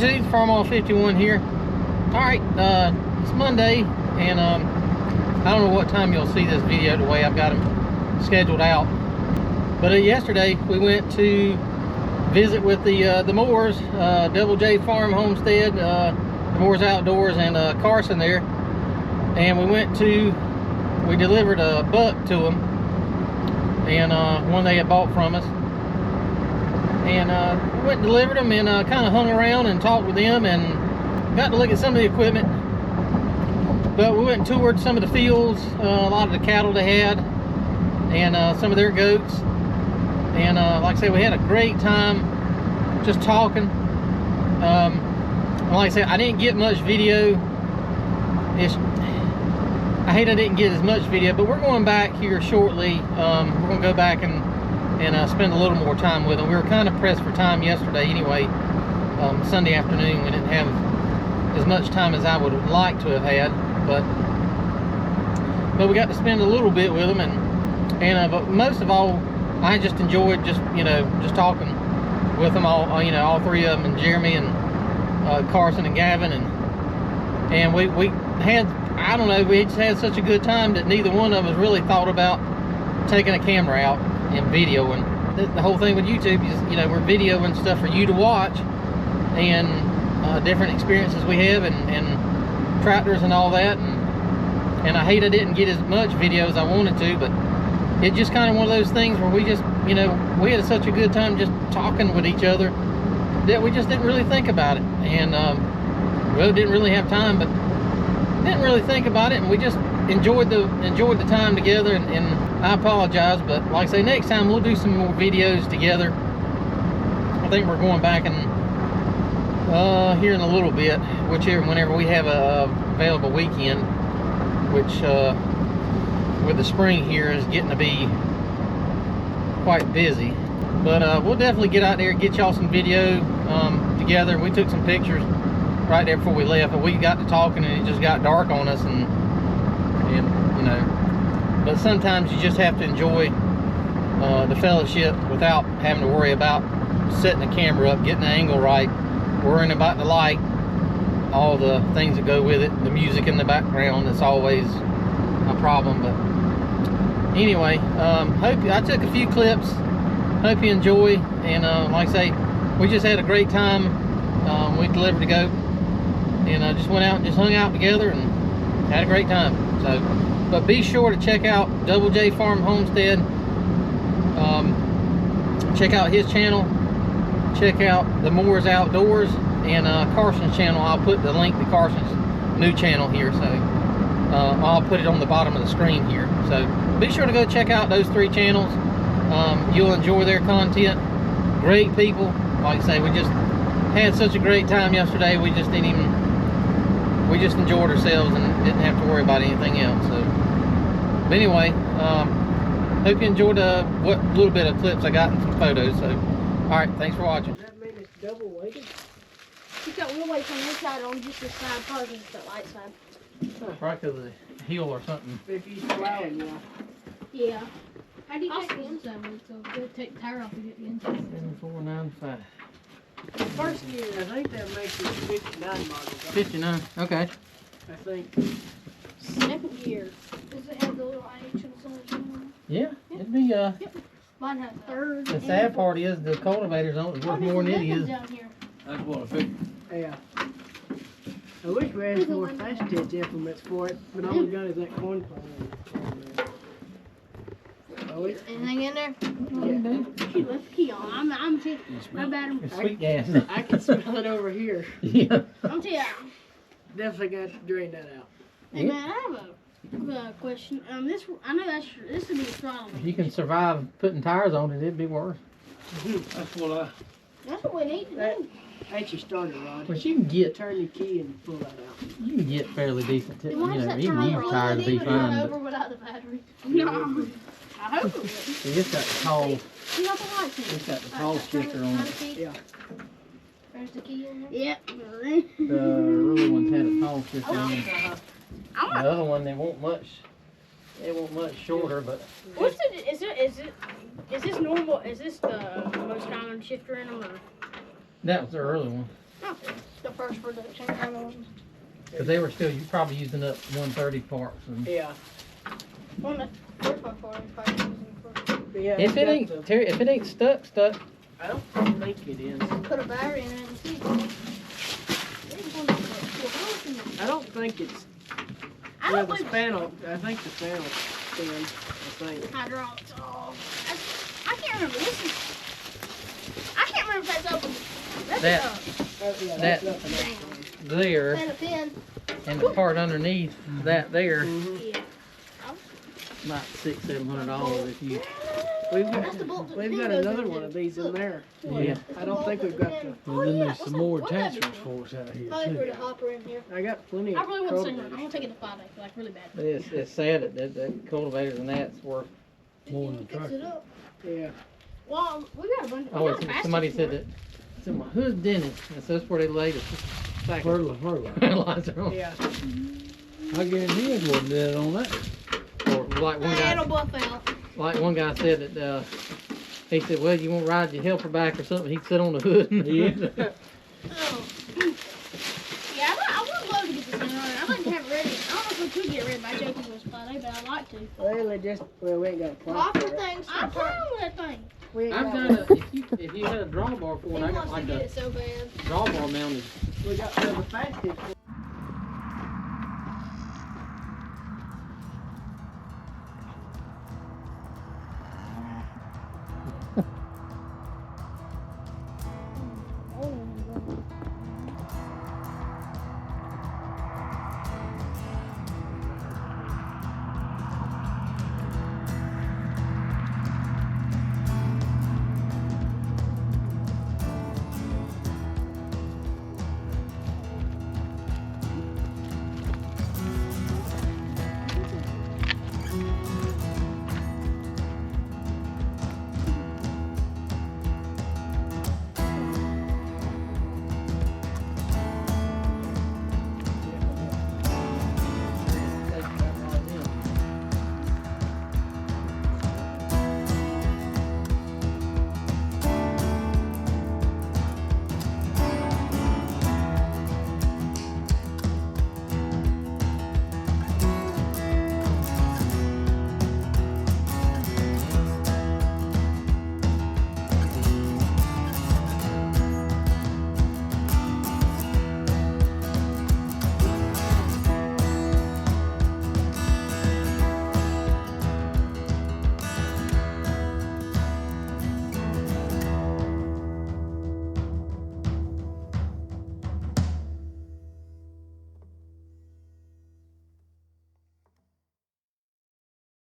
YouTube, Farm All 51 here. Alright, it's Monday, and I don't know what time you'll see this video the way I've got them scheduled out. But yesterday we went to visit with the Moores, DoubleJ Farm homestead, Moores Outdoors, and Carson there. And we delivered a buck to them, and one they had bought from us. And we went and delivered them, and kind of hung around and talked with them and got to look at some of the equipment. But we went and toured some of the fields, a lot of the cattle they had, and some of their goats. And like I say, we had a great time just talking. Like I said, I didn't get much video. I hate I didn't get as much video, but we're going back here shortly. We're going to go back and spend a little more time with them. We were kind of pressed for time yesterday anyway. Sunday afternoon, we didn't have as much time as I would have liked to have had, but we got to spend a little bit with them, but most of all, I just enjoyed just talking with them all, all three of them, and Jeremy and Carson and Gavin, and we had, I don't know, we just had such a good time that neither one of us really thought about taking a camera out and videoing. The whole thing with YouTube is, we're videoing stuff for you to watch, and different experiences we have, and tractors and all that, and I hate I didn't get as much video as I wanted to, but it's just kind of one of those things where we just, we had such a good time just talking with each other that we just didn't really think about it, and well, didn't really have time, but didn't really think about it, and we just enjoyed the time together, and I apologize, but like I say, next time we'll do some more videos together. I think we're going back and here in a little bit, whenever we have a available weekend, which with the spring here is getting to be quite busy. But we'll definitely get out there and get y'all some video together. We took some pictures right there before we left, but we got to talking and it just got dark on us, and but sometimes you just have to enjoy the fellowship without having to worry about setting the camera up, getting the angle right, worrying about the light, all the things that go with it, the music in the background. It's always a problem. But anyway, I took a few clips. Hope you enjoy, and like I say, we just had a great time. We delivered a goat, and just went out and just hung out together and had a great time. So, but be sure to check out DoubleJ Farm Homestead. Check out his channel. Check out the Moores Outdoors, and Carson's channel. I'll put the link to Carson's new channel here, so I'll put it on the bottom of the screen here. So be sure to go check out those three channels. You'll enjoy their content. Great people. Like I say, we just had such a great time yesterday. We just enjoyed ourselves and didn't have to worry about anything else. So, but anyway, hope you enjoyed what little bit of clips I got and some photos. So, all right, thanks for watching. That mean it's double weighted? You got one weight on this side, on just this side, probably just the light side. Right, because of the heel or something. If you plowing, yeah. Yeah. How do you take the inside one? So go take the tire off and get the inside. 7495. First gear. I think that makes it 59 model. 59. Okay. I think. Second gear. Does it have the little IH and something? Yeah, it'd be Yep. Mine has third. The sad part is the cultivator's on it's worth more than it is. Down here. That's what I figured. Yeah. I wish we had more fast test implements for it, but all we got is that corn plant. Oh, it's Anything in there? yeah. She left the key on. I'm telling you. My bad. It's sweet gas. I can smell it over here. Yeah. I'm telling you. Definitely got to drain that out. Hey man, I have a question. I know this would be a throttle. If you can survive putting tires on it, it'd be worse. That's what That's what we need to That, do. that's your starter rod. But you can get Turn the key and pull that out. fairly decent. Then why does that Even turn used over? tires would be Even run fine. over without the battery. No. I hope it would. It's got the tall. You got the lights in. It's got the tall shifter on it. Yeah. There's the key in there. Yep. The early ones had a tall shifter on it. Uh-huh. The other one, they won't much shorter, but What's the? Is this normal? Is this the most common shifter in them? Or? that was the early one. Okay. The first production kind of ones. Because they were still, you probably using up 130 parts. And Yeah. One of the first one for it, probably using for Yeah. if it's it got ain't, the- Terry, if it ain't stuck. I don't think it is. put a battery in it and see. I don't think it's. I Yeah, don't the believe spanel. I think the spanel spins. I think. hydraulics. Oh, I can't remember. I can't remember if that's open. That's That- Oh, yeah, That- that's nothing else. There, and a pin. and the part underneath that there, Mhm. Yeah. about $600-700 if you. We've That's the got bolt that we've the got pin goes another into. one of these in there. Yeah. I don't think we've got the. Well, then there's some more What's that attachments for? for us out here Probably for too. the hopper in here. I got plenty I of. really want to sing one. I'm cultivators. gonna take it to 5 day, like really bad. It's sad that cultivators and that's worth. More than Fix tractor. it up. Yeah. Well, we got a bunch. Oh, we got a somebody basket said for that. Someone, who's Dennis? And so that's where they laid it. Fertilizer on. Yeah. I guarantee it wasn't dead on that. Or like it. one guy, It'll buff out. like one guy said that. He said, "Well, you want to ride your helper back or something?" He'd sit on the hood. Yeah. Oh. Yeah, I would love to get this thing running. I'd like to have it ready. I don't know if we could get it ready by Jacob was 5 day, but I'd like to. Well, we ain't got a plan Hopper for it. things. I'm playing with that thing. We ain't I've got got a. If you had a drawbar for He it, I got wants to like get a it so bad. drawbar mounted. We got the fastest.